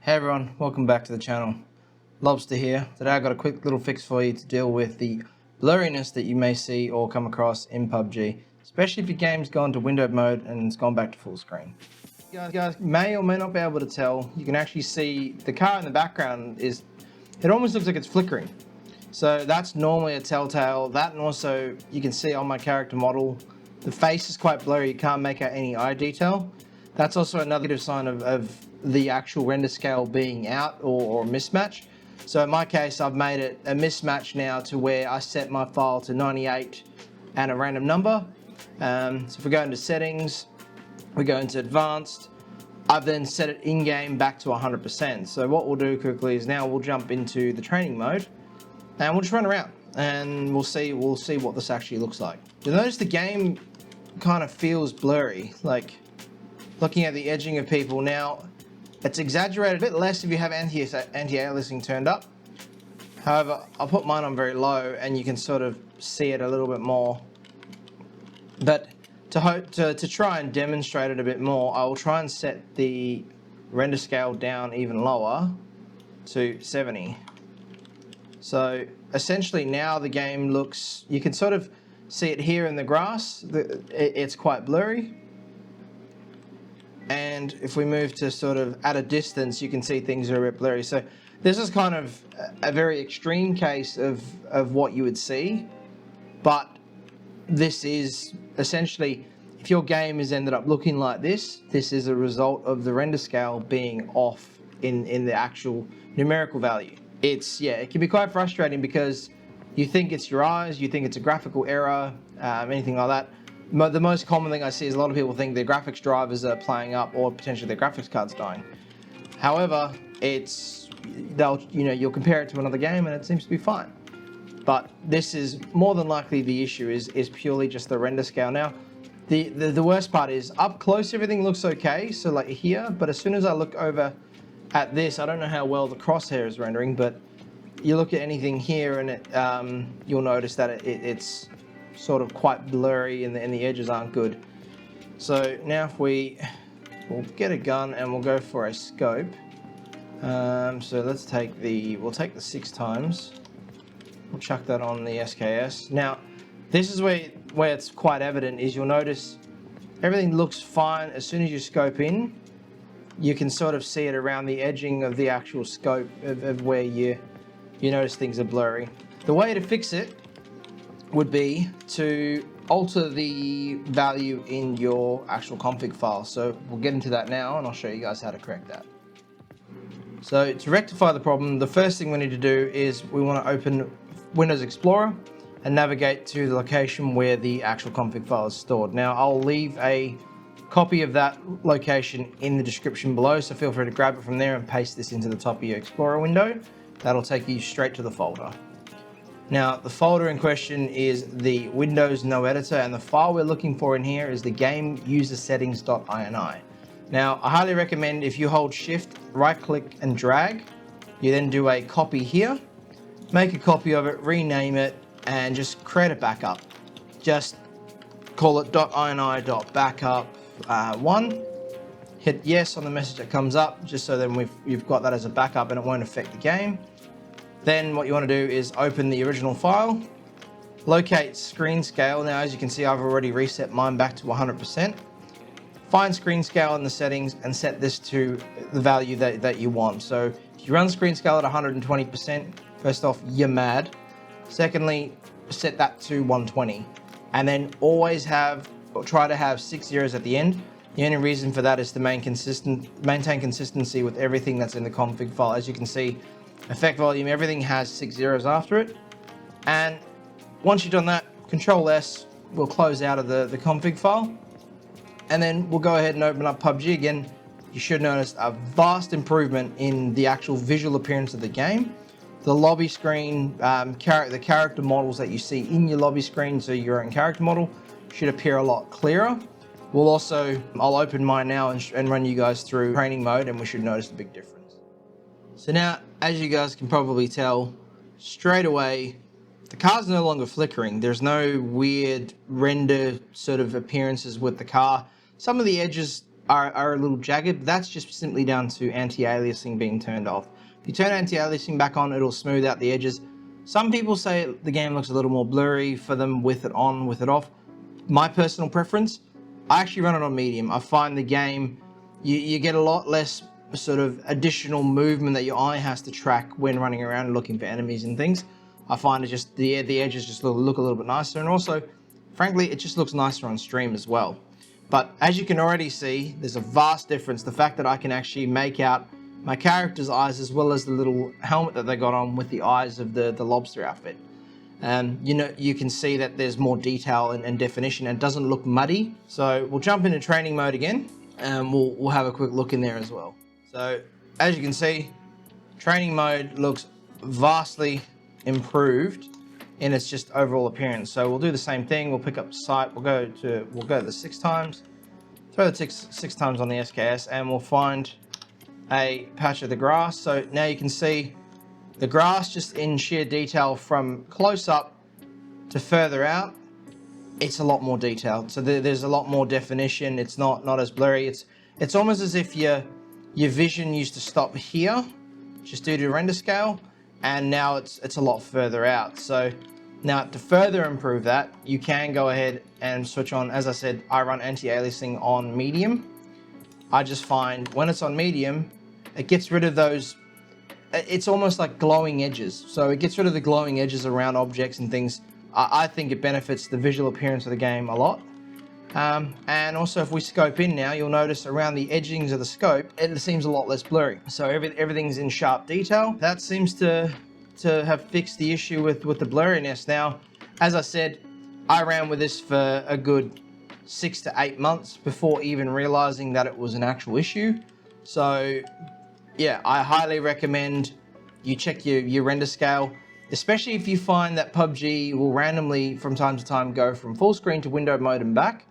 Hey everyone, welcome back to the channel. Lobster here. Today I've got a quick little fix for you to deal with the blurriness that you may see or come across in PUBG, especially if your game's gone to windowed mode and it's gone back to full screen. You guys may or may not be able to tell, you can actually see the car in the background it almost looks like it's flickering. So that's normally a telltale. That, and also you can see on my character model, the face is quite blurry, you can't make out any eye detail. That's also another sign of the actual render scale being out or a mismatch. So in my case, I've made it a mismatch now to where I set my file to 98 and a random number. So if we go into settings, we go into advanced, I've then set it in-game back to 100%. So what we'll do quickly is now we'll jump into the training mode and we'll just run around and we'll see what this actually looks like. You'll notice the game kind of feels blurry, like looking at the edging of people. Now, it's exaggerated a bit less if you have anti-aliasing turned up. However, I'll put mine on very low and you can sort of see it a little bit more. But to try and demonstrate it a bit more, I will try and set the render scale down even lower to 70. So essentially now the game looks, you can sort of see it here in the grass, it's quite blurry. And if we move to sort of at a distance, you can see things are a bit blurry. So this is kind of a very extreme case of what you would see. But this is essentially, if your game has ended up looking like this is a result of the render scale being off in the actual numerical value. It can be quite frustrating because you think it's your eyes, you think it's a graphical error, anything like that. The most common thing I see is a lot of people think their graphics drivers are playing up or potentially their graphics card's dying. However, you'll compare it to another game and it seems to be fine. But this is more than likely the issue is purely just the render scale. Now, the worst part is up close everything looks okay, so like here, but as soon as I look over at this, I don't know how well the crosshair is rendering, but you look at anything here and you'll notice that it's sort of quite blurry and the edges aren't good. So now if we'll get a gun and we'll go for a scope. So let's take we'll take the 6 times. We'll chuck that on the SKS. Now this is where it's quite evident is you'll notice everything looks fine. As soon as you scope in, you can sort of see it around the edging of the actual scope of where you notice things are blurry. The way to fix it would be to alter the value in your actual config file. So we'll get into that now and I'll show you guys how to correct that. So to rectify the problem, the first thing we need to do is we want to open Windows Explorer and navigate to the location where the actual config file is stored. Now I'll leave a copy of that location in the description below, so feel free to grab it from there and paste this into the top of your Explorer window. That'll take you straight to the folder. Now, the folder in question is the WindowsNoEditor, and the file we're looking for in here is the GameUserSettings.ini. Now, I highly recommend if you hold Shift, right-click, and drag, you then do a copy here, make a copy of it, rename it, and just create a backup. Just call it .ini.backup1. Hit yes on the message that comes up, just so then you've got that as a backup and it won't affect the game. Then what you want to do is open the original file, locate screen scale. Now, as you can see, I've already reset mine back to 100%. Find screen scale in the settings and set this to the value that you want. So if you run screen scale at 120%, first off, you're mad. Secondly, set that to 120. And then always try to have 6 zeros at the end. The only reason for that is to maintain consistency with everything that's in the config file. As you can see, effect volume, everything has 6 zeros after it. And once you've done that, Control S will close out of the config file. And then we'll go ahead and open up PUBG again. You should notice a vast improvement in the actual visual appearance of the game. The lobby screen, the character models that you see in your lobby screen, so your own character model, should appear a lot clearer. I'll open mine now and run you guys through training mode, and we should notice a big difference. So now, as you guys can probably tell, straight away, the car's no longer flickering. There's no weird render sort of appearances with the car. Some of the edges are a little jagged, but that's just simply down to anti-aliasing being turned off. If you turn anti-aliasing back on, it'll smooth out the edges. Some people say the game looks a little more blurry for them with it on, with it off. My personal preference, I actually run it on medium. I find the game, you get a lot less sort of additional movement that your eye has to track when running around and looking for enemies and things. I find it just, the edges just look a little bit nicer, and also, frankly, it just looks nicer on stream as well. But as you can already see, there's a vast difference. The fact that I can actually make out my character's eyes as well as the little helmet that they got on with the eyes of the lobster outfit. You can see that there's more detail and definition, and it doesn't look muddy. So we'll jump into training mode again, and we'll have a quick look in there as well. So as you can see, training mode looks vastly improved in its just overall appearance. So we'll do the same thing. We'll pick up sight. We'll go to the 6 times. Throw the six times on the SKS, and we'll find a patch of the grass. So now you can see the grass just in sheer detail from close up to further out. It's a lot more detailed. So there's a lot more definition. It's not as blurry. It's almost as if your vision used to stop here, just due to render scale, and now it's a lot further out. So now to further improve that, you can go ahead and switch on. As I said, I run anti-aliasing on medium. I just find when it's on medium, it gets rid of those, it's almost like glowing edges. So it gets rid of the glowing edges around objects and things. I think it benefits the visual appearance of the game a lot. And also if we scope in now, you'll notice around the edgings of the scope, it seems a lot less blurry. So everything's in sharp detail. That seems to have fixed the issue with the blurriness. Now, as I said, I ran with this for a good 6 to 8 months before even realizing that it was an actual issue. So yeah, I highly recommend you check your render scale, especially if you find that PUBG will randomly from time to time go from full screen to window mode and back.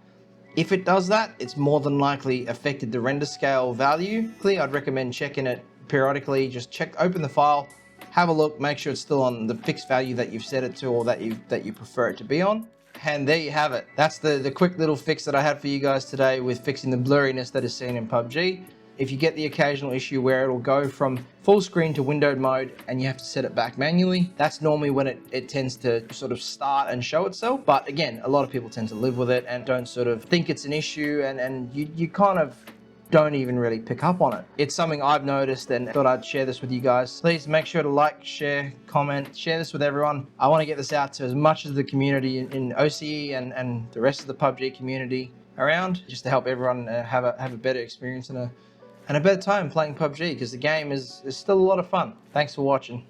If it does that, it's more than likely affected the render scale value. I'd recommend checking it periodically. Just open the file, have a look, make sure it's still on the fixed value that you've set it to, or that you prefer it to be on. And there you have it. That's the quick little fix that I had for you guys today with fixing the blurriness that is seen in PUBG. If you get the occasional issue where it'll go from full screen to windowed mode and you have to set it back manually, that's normally when it tends to sort of start and show itself. But again, a lot of people tend to live with it and don't sort of think it's an issue, and you kind of don't even really pick up on it. It's something I've noticed and thought I'd share this with you guys. Please make sure to like, share, comment, share this with everyone. I want to get this out to as much of the community in OCE and the rest of the PUBG community around, just to help everyone have a better experience and a better time playing PUBG, because the game is still a lot of fun. Thanks for watching.